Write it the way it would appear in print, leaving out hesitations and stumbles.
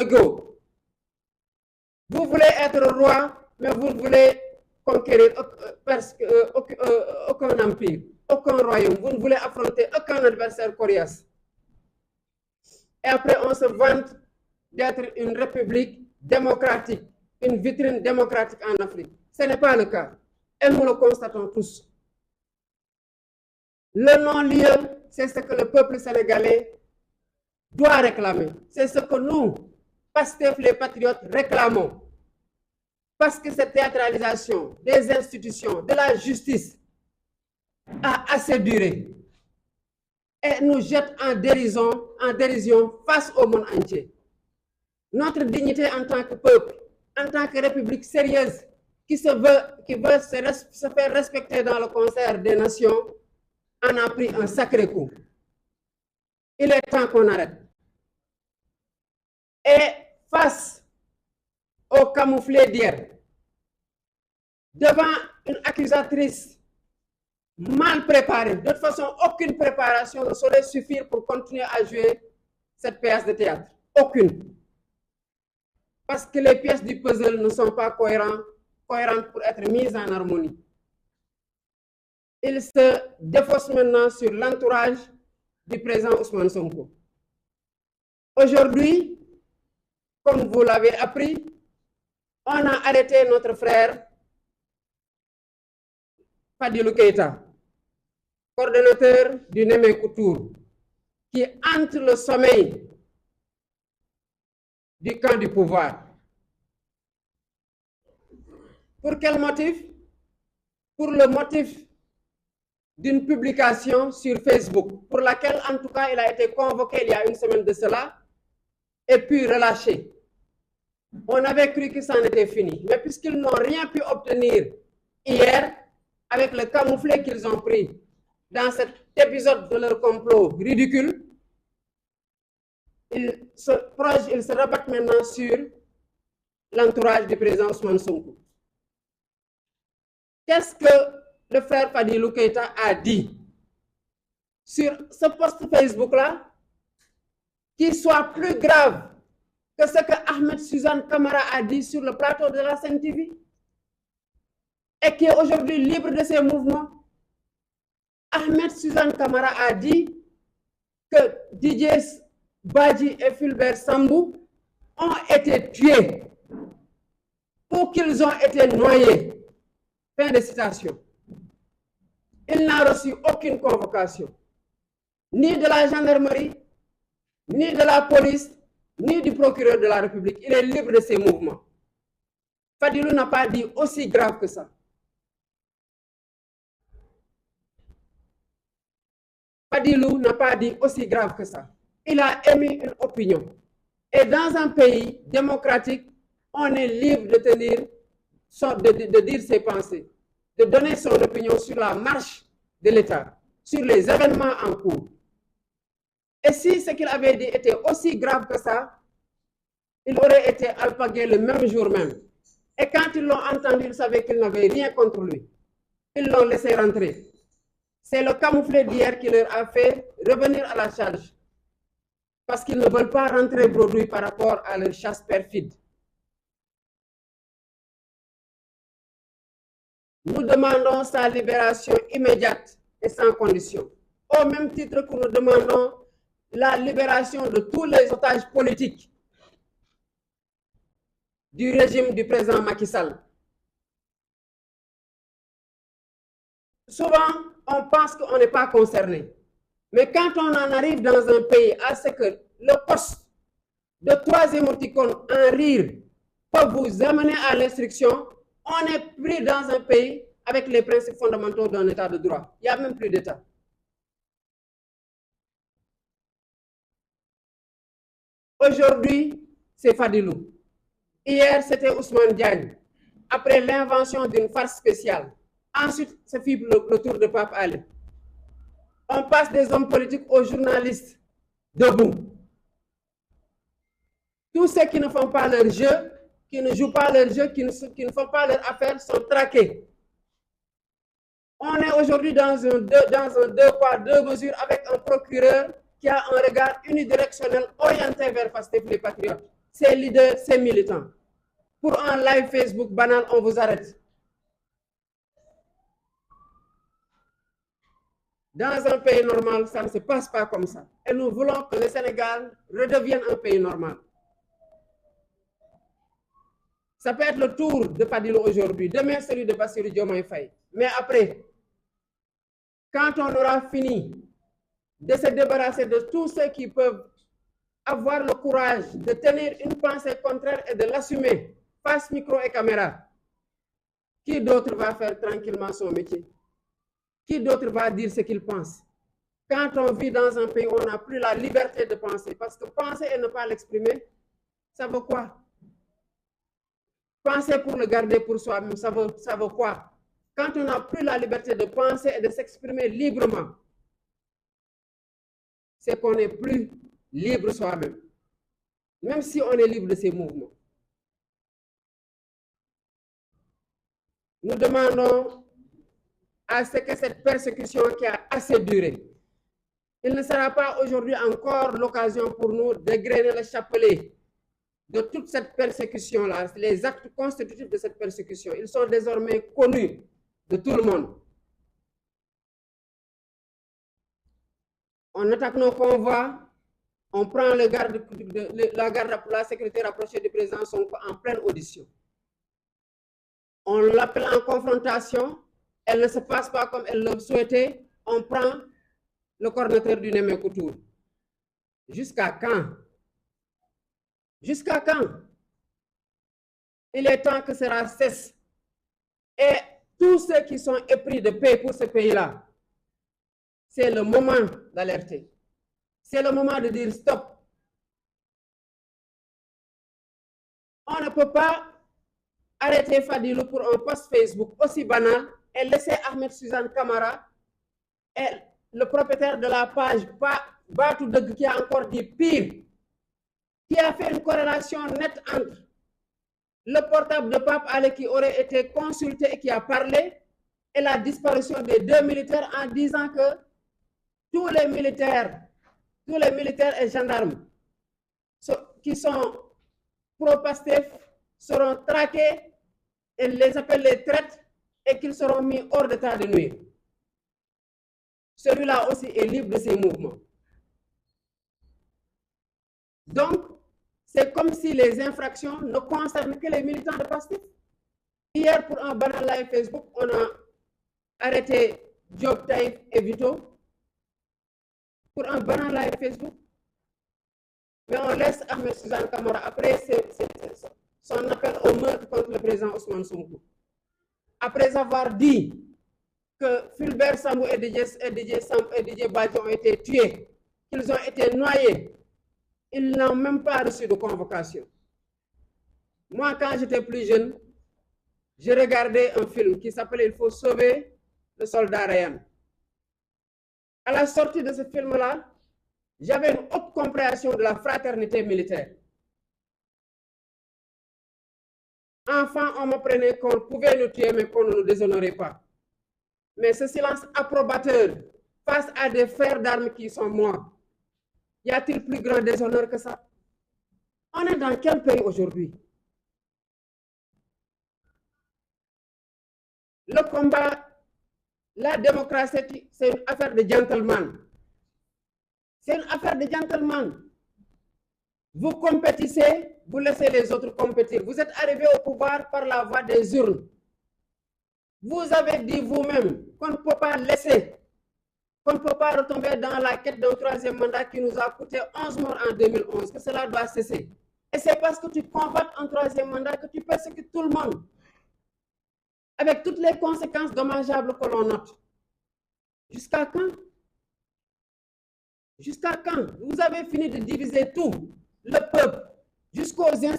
égaux. Vous voulez être roi, mais vous voulez conquérir aucun empire, aucun royaume. Vous ne voulez affronter aucun adversaire coriace. Et après, on se vante d'être une république démocratique, une vitrine démocratique en Afrique. Ce n'est pas le cas. Et nous le constatons tous. Le non-lieu, c'est ce que le peuple sénégalais doit réclamer. C'est ce que nous, Pastef les patriotes, réclamons. Parce que cette théâtralisation des institutions, de la justice, a assez duré. Et nous jette en dérision face au monde entier. Notre dignité en tant que peuple, en tant que république sérieuse, qui veut se faire respecter dans le concert des nations, en a pris un sacré coup. Il est temps qu'on arrête. Et face au camouflet d'hier, devant une accusatrice mal préparée, de toute façon, aucune préparation ne saurait suffire pour continuer à jouer cette pièce de théâtre. Aucune. Parce que les pièces du puzzle ne sont pas cohérentes pour être mises en harmonie. Il se défausse maintenant sur l'entourage du président Ousmane Sonko. Aujourd'hui, comme vous l'avez appris, on a arrêté notre frère Fadilou Keïta, coordonnateur du Némé Couture, qui hante le sommeil du camp du pouvoir. Pour quel motif? Pour le motif d'une publication sur Facebook, pour laquelle, en tout cas, il a été convoqué il y a une semaine de cela, et puis relâché. On avait cru que ça en était fini. Mais puisqu'ils n'ont rien pu obtenir hier, avec le camouflet qu'ils ont pris dans cet épisode de leur complot ridicule, ils se rabattent maintenant sur l'entourage du président Ousmane Sonko. Qu'est-ce que le frère Fadilou Keïta a dit sur ce post Facebook-là qui soit plus grave que ce que Ahmed Suzanne Camara a dit sur le plateau de la Sen TV et qui est aujourd'hui libre de ses mouvements? Ahmed Suzanne Camara a dit que Didier Badji et Fulbert Sambou ont été tués ou qu'ils ont été noyés. Fin de citation. Il n'a reçu aucune convocation, ni de la gendarmerie, ni de la police, ni du procureur de la République. Il est libre de ses mouvements. Fadilou n'a pas dit aussi grave que ça. Fadilou n'a pas dit aussi grave que ça. Il a émis une opinion. Et dans un pays démocratique, on est libre de de dire ses pensées, de donner son opinion sur la marche de l'État, sur les événements en cours. Et si ce qu'il avait dit était aussi grave que ça, il aurait été alpagué le même jour même. Et quand ils l'ont entendu, ils savaient qu'ils n'avaient rien contre lui. Ils l'ont laissé rentrer. C'est le camouflet d'hier qui leur a fait revenir à la charge. Parce qu'ils ne veulent pas rentrer bredouille par rapport à leur chasse perfide. Nous demandons sa libération immédiate et sans condition. Au même titre que nous demandons la libération de tous les otages politiques du régime du président Macky Sall. Souvent, on pense qu'on n'est pas concerné. Mais quand on en arrive dans un pays à ce que le poste de troisième horticone en rire peut vous amener à l'instruction, on est pris dans un pays avec les principes fondamentaux d'un état de droit. Il n'y a même plus d'état. Aujourd'hui, c'est Fadilou. Hier, c'était Ousmane Diagne. Après l'invention d'une farce spéciale. Ensuite, ce fut le tour de Pape Ali. On passe des hommes politiques aux journalistes debout. Tous ceux qui ne font pas leur jeu, qui ne jouent pas leur jeu, qui ne font pas leur affaire, sont traqués. On est aujourd'hui dans un deux poids, deux mesures avec un procureur qui a un regard unidirectionnel orienté vers Pastef les patriotes. ses leaders, ses militants. Pour un live Facebook banal, on vous arrête. Dans un pays normal, ça ne se passe pas comme ça. Et nous voulons que le Sénégal redevienne un pays normal. Ça peut être le tour de Fadilou aujourd'hui, demain celui de Bassirou Diomaye Faye. Mais après, quand on aura fini de se débarrasser de tous ceux qui peuvent avoir le courage de tenir une pensée contraire et de l'assumer face micro et caméra, qui d'autre va faire tranquillement son métier? Qui d'autre va dire ce qu'il pense? Quand on vit dans un pays où on n'a plus la liberté de penser, parce que penser et ne pas l'exprimer, ça vaut quoi? Penser pour le garder pour soi-même, ça vaut quoi? Quand on n'a plus la liberté de penser et de s'exprimer librement, c'est qu'on n'est plus libre soi-même, même si on est libre de ses mouvements. Nous demandons à ce que cette persécution qui a assez duré, il ne sera pas aujourd'hui encore l'occasion pour nous de grainer le chapelet de toute cette persécution-là, les actes constitutifs de cette persécution. Ils sont désormais connus de tout le monde. On attaque nos convois, on prend la sécurité rapprochée du président Sonko en pleine audition. On l'appelle en confrontation, elle ne se passe pas comme elle le souhaitait, on prend le coordonnateur du Némé-Couture. Jusqu'à quand? Jusqu'à quand? Il est temps que cela cesse. Et tous ceux qui sont épris de paix pour ce pays-là, c'est le moment d'alerter. C'est le moment de dire stop. On ne peut pas arrêter Fadilou pour un post Facebook aussi banal et laisser Ahmed Suzanne Camara, et le propriétaire de la page Batou Deug, qui a encore dit pire, qui a fait une corrélation nette entre le portable de Pape Alé qui aurait été consulté et qui a parlé, et la disparition des 2 militaires, en disant que tous les militaires et gendarmes qui sont pro-Pastef seront traqués, et les appelle les traites, et qu'ils seront mis hors d'état de nuire. Celui-là aussi est libre de ses mouvements. Donc, c'est comme si les infractions ne concernent que les militants de Pastef. Hier, pour un banal live Facebook, on a arrêté Diop, Taïf et Vito pour un banal live Facebook. Mais on laisse Ahmed Suzanne Camara après son appel au meurtre contre le président Ousmane Sonko. Après avoir dit que Fulbert Sambou et Didier Badji ont été tués, qu'ils ont été noyés, ils n'ont même pas reçu de convocation. Moi, quand j'étais plus jeune, j'ai regardé un film qui s'appelait Il faut sauver le soldat Ryan. À la sortie de ce film-là, j'avais une haute compréhension de la fraternité militaire. Enfant, on m'apprenait qu'on pouvait nous tuer, mais qu'on ne nous déshonorait pas. Mais ce silence approbateur face à des frères d'armes qui sont morts, y a-t-il plus grand déshonneur que ça? On est dans quel pays aujourd'hui? Le combat, la démocratie, c'est une affaire de gentleman. C'est une affaire de gentleman. Vous compétissez, vous laissez les autres compétir. Vous êtes arrivé au pouvoir par la voie des urnes. Vous avez dit vous-même qu'on ne peut pas laisser, qu'on ne peut pas retomber dans la quête d'un troisième mandat qui nous a coûté 11 morts en 2011, que cela doit cesser. Et c'est parce que tu combattes un troisième mandat que tu persécutes tout le monde, avec toutes les conséquences dommageables que l'on note. Jusqu'à quand? Jusqu'à quand? Vous avez fini de diviser tout, le peuple, jusqu'aux